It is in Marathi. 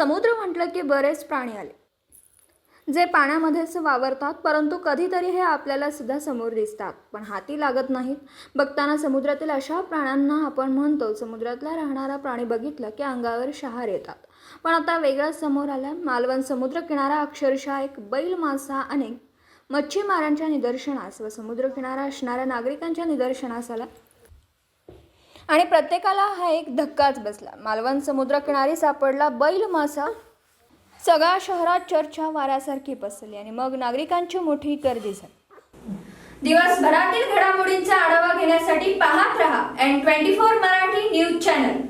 समुद्र म्हटलं की बरेच प्राणी आले जे पाण्यामध्येच वावरतात, परंतु कधीतरी हे आपल्याला सुद्धा समोर दिसतात, पण हाती लागत नाहीत. बघताना समुद्रातील अशा प्राण्यांना आपण म्हणतो समुद्रातला राहणारा प्राणी बघितलं की अंगावर शहार येतात. पण आता वेगळंच समोर आलं. मालवण समुद्र किनारा अक्षरशः एक बैल मासा अनेक मच्छीमारांच्या निदर्शनास व समुद्र किनारा असणाऱ्या नागरिकांच्या निदर्शनास आला आणि प्रत्येकाला हा एक धक्काच बसला. मालवण समुद्रकिनारी सापडला बैल मासा. सगळ्या शहरात चर्चा वाऱ्यासारखी पसरली आणि मग नागरिकांची मोठी गर्दी झाली. दिवसभरातील घडामोडींचा आढावा घेण्यासाठी पाहत रहा N24 मराठी न्यूज चॅनल.